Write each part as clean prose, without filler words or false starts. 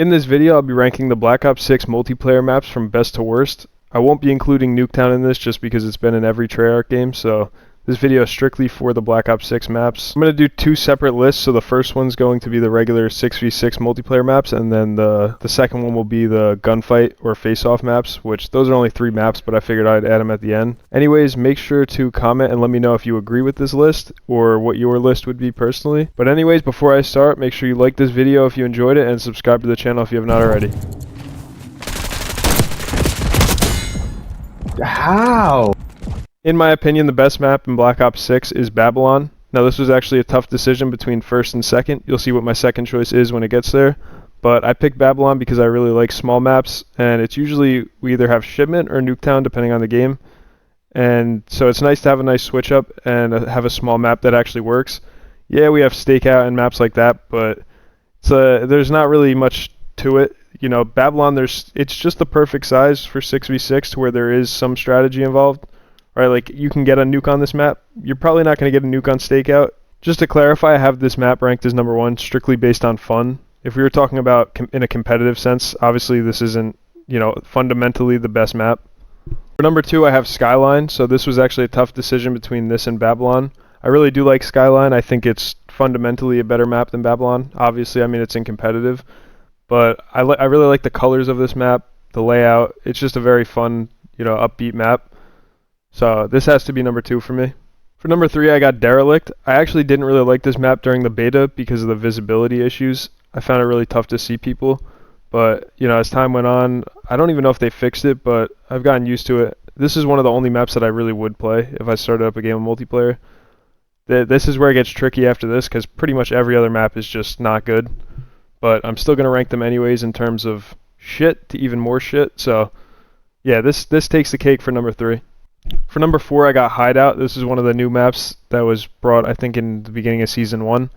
In this video, I'll be ranking the Black Ops 6 multiplayer maps from best to worst. I won't be including Nuketown in this just because it's been in every Treyarch game, so this video is strictly for the Black Ops 6 maps. I'm going to do two separate lists, so the first one's going to be the regular 6v6 multiplayer maps, and then the second one will be the gunfight or face-off maps, which those are only 3 maps, but I figured I'd add them at the end. Anyways, make sure to comment and let me know if you agree with this list, or what your list would be personally. But anyways, before I start, make sure you like this video if you enjoyed it, and subscribe to the channel if you have not already. How? In my opinion, the best map in Black Ops 6 is Babylon. Now, this was actually a tough decision between first and second. You'll see what my second choice is when it gets there. But I picked Babylon because I really like small maps, and it's usually we either have Shipment or Nuketown depending on the game. And so it's nice to have a nice switch up and have a small map that actually works. Yeah, we have Stakeout and maps like that, but there's not really much to it. You know, Babylon, it's just the perfect size for 6v6 to where there is some strategy involved. Right, like you can get a nuke on this map. You're probably not going to get a nuke on Stakeout. Just to clarify, I have this map ranked as number 1 strictly based on fun. If we were talking about in a competitive sense, obviously this isn't, fundamentally the best map. For number 2, I have Skyline. So this was actually a tough decision between this and Babylon. I really do like Skyline. I think it's fundamentally a better map than Babylon. Obviously, I mean, it's in competitive. But I really like the colors of this map, the layout. It's just a very fun, upbeat map. So this has to be number 2 for me. For number 3, I got Derelict. I actually didn't really like this map during the beta because of the visibility issues. I found it really tough to see people. But, as time went on, I don't even know if they fixed it, but I've gotten used to it. This is one of the only maps that I really would play if I started up a game of multiplayer. This is where it gets tricky after this because pretty much every other map is just not good. But I'm still going to rank them anyways in terms of shit to even more shit. So, yeah, this takes the cake for number 3. For number 4, I got Hideout. This is one of the new maps that was brought, I think, in the beginning of Season 1.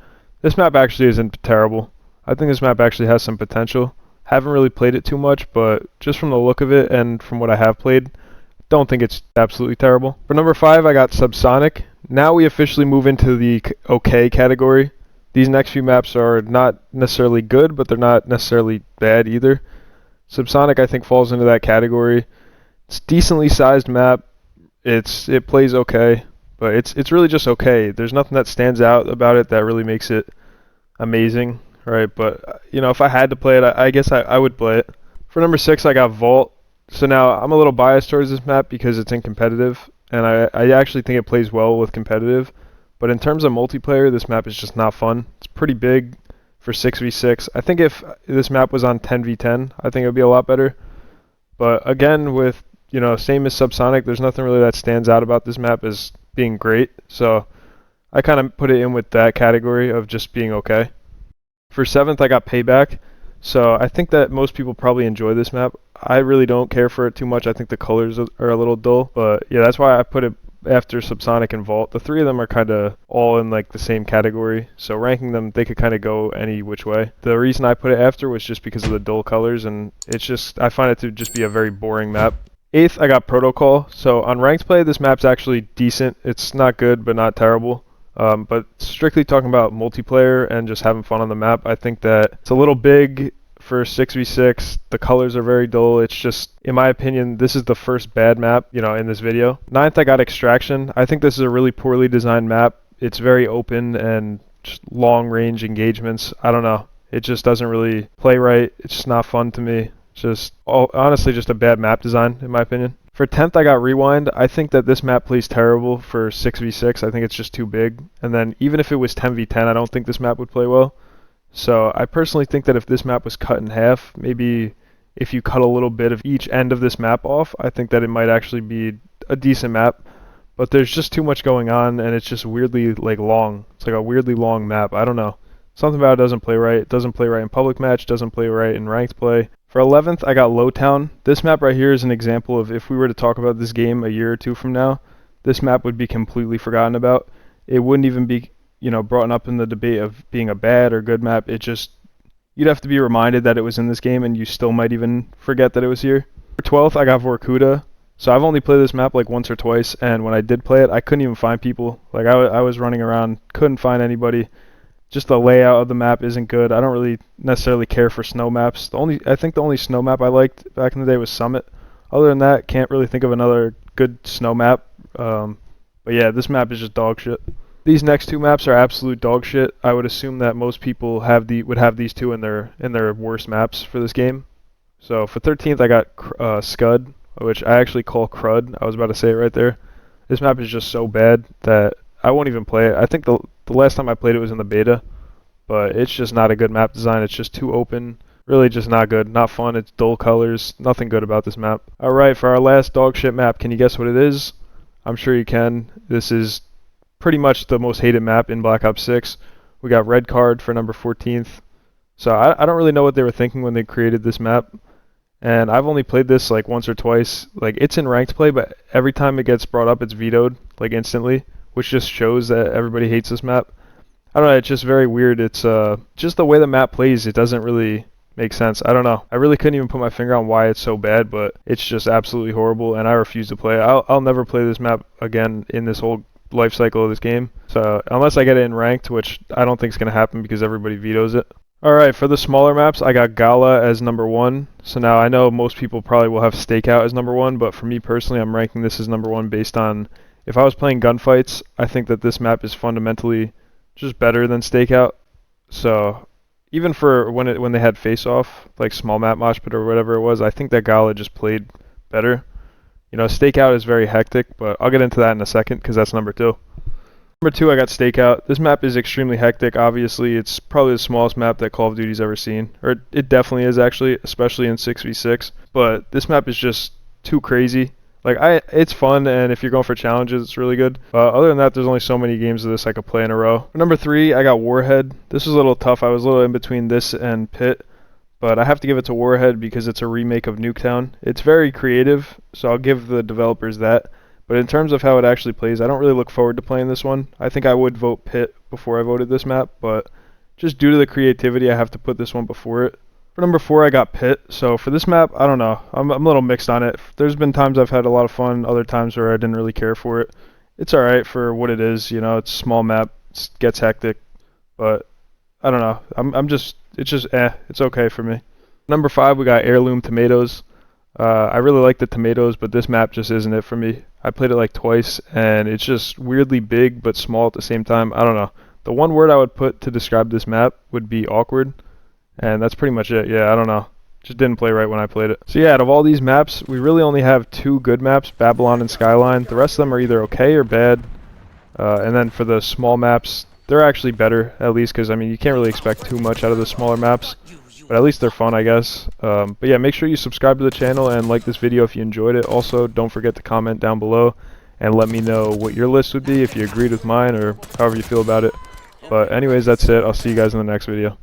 This map actually isn't terrible. I think this map actually has some potential. Haven't really played it too much, but just from the look of it and from what I have played, don't think it's absolutely terrible. For number 5, I got Subsonic. Now we officially move into the okay category. These next few maps are not necessarily good, but they're not necessarily bad either. Subsonic, I think, falls into that category. It's a decently sized map. It plays okay, but it's really just okay. There's nothing that stands out about it that really makes it amazing, right? But if I had to play it, I guess I would play it. For number 6, I got Vault. So now I'm a little biased towards this map because it's in competitive, and I actually think it plays well with competitive. But in terms of multiplayer, this map is just not fun. It's pretty big for 6v6. I think if this map was on 10v10, I think it would be a lot better. But again, with same as Subsonic, there's nothing really that stands out about this map as being great. So I kind of put it in with that category of just being okay. For 7th, I got Payback. So I think that most people probably enjoy this map. I really don't care for it too much. I think the colors are a little dull. But yeah, that's why I put it after Subsonic and Vault. The 3 of them are kind of all in like the same category. So ranking them, they could kind of go any which way. The reason I put it after was just because of the dull colors. And I find it to just be a very boring map. 8th, I got Protocol. So on ranked play, this map's actually decent. It's not good, but not terrible. But strictly talking about multiplayer and just having fun on the map, I think that it's a little big for 6v6. The colors are very dull. It's just, in my opinion, this is the first bad map, in this video. 9th, I got Extraction. I think this is a really poorly designed map. It's very open and just long range engagements. I don't know. It just doesn't really play right. It's just not fun to me. Honestly, just a bad map design, in my opinion. For 10th, I got Rewind. I think that this map plays terrible for 6v6. I think it's just too big. And then even if it was 10v10, I don't think this map would play well. So I personally think that if this map was cut in half, maybe if you cut a little bit of each end of this map off, I think that it might actually be a decent map. But there's just too much going on, and it's just weirdly long. It's like a weirdly long map. I don't know. Something about it doesn't play right. It doesn't play right in public match, doesn't play right in ranked play. For 11th, I got Lowtown. This map right here is an example of if we were to talk about this game a year or two from now, this map would be completely forgotten about. It wouldn't even be, brought up in the debate of being a bad or good map. You'd have to be reminded that it was in this game, and you still might even forget that it was here. For 12th, I got Vorkuta. So I've only played this map like once or twice, and when I did play it, I couldn't even find people. Like I was running around, couldn't find anybody. just the layout of the map isn't good. I don't really necessarily care for snow maps. I think the only snow map I liked back in the day was Summit. Other than that, can't really think of another good snow map. But yeah, this map is just dog shit. These next two maps are absolute dog shit. I would assume that most people would have these two in their worst maps for this game. So for 13th, I got Scud, which I actually call Crud. I was about to say it right there. This map is just so bad that I won't even play it. I think the last time I played it was in the beta, but it's just not a good map design. It's just too open. Really just not good. Not fun. It's dull colors. Nothing good about this map. Alright, for our last dog shit map, can you guess what it is? I'm sure you can. This is pretty much the most hated map in Black Ops 6. We got Red Card for number 14th. So I don't really know what they were thinking when they created this map. And I've only played this like once or twice. Like, it's in ranked play, but every time it gets brought up, it's vetoed, like instantly, which just shows that everybody hates this map. I don't know, it's just very weird. It's just the way the map plays, it doesn't really make sense. I don't know. I really couldn't even put my finger on why it's so bad, but it's just absolutely horrible, and I refuse to play it. I'll never play this map again in this whole life cycle of this game. So unless I get it in ranked, which I don't think is going to happen because everybody vetoes it. Alright, for the smaller maps, I got Gala as number 1. So now I know most people probably will have Stakeout as number 1, but for me personally, I'm ranking this as number 1 based on, if I was playing gunfights, I think that this map is fundamentally just better than Stakeout. So even for when they had Face Off, like small map mosh pit or whatever it was, I think that Gala just played better. You know, Stakeout is very hectic, but I'll get into that in a second because that's number 2. Number 2, I got Stakeout. This map is extremely hectic. Obviously, it's probably the smallest map that Call of Duty's ever seen. Or it definitely is, actually, especially in 6v6. But this map is just too crazy. Like, it's fun, and if you're going for challenges, it's really good. Other than that, there's only so many games of this I could play in a row. For number 3, I got Warhead. This was a little tough. I was a little in between this and Pit. But I have to give it to Warhead because it's a remake of Nuketown. It's very creative, so I'll give the developers that. But in terms of how it actually plays, I don't really look forward to playing this one. I think I would vote Pit before I voted this map, but just due to the creativity, I have to put this one before it. For number 4, I got Pit. So for this map, I don't know. I'm a little mixed on it. There's been times I've had a lot of fun, other times where I didn't really care for it. It's alright for what it is, you know, it's a small map, it gets hectic, but I don't know. It's okay for me. Number 5, we got Heirloom Tomatoes. I really like the tomatoes, but this map just isn't it for me. I played it like twice, and it's just weirdly big but small at the same time. I don't know. The one word I would put to describe this map would be awkward, and that's pretty much it. Yeah, I don't know. Just didn't play right when I played it. So yeah, out of all these maps, we really only have 2 good maps, Babylon and Skyline. The rest of them are either okay or bad. And then for the small maps, they're actually better, at least, because, I mean, you can't really expect too much out of the smaller maps. But at least they're fun, I guess. But yeah, make sure you subscribe to the channel and like this video if you enjoyed it. Also, don't forget to comment down below and let me know what your list would be, if you agreed with mine or however you feel about it. But anyways, that's it. I'll see you guys in the next video.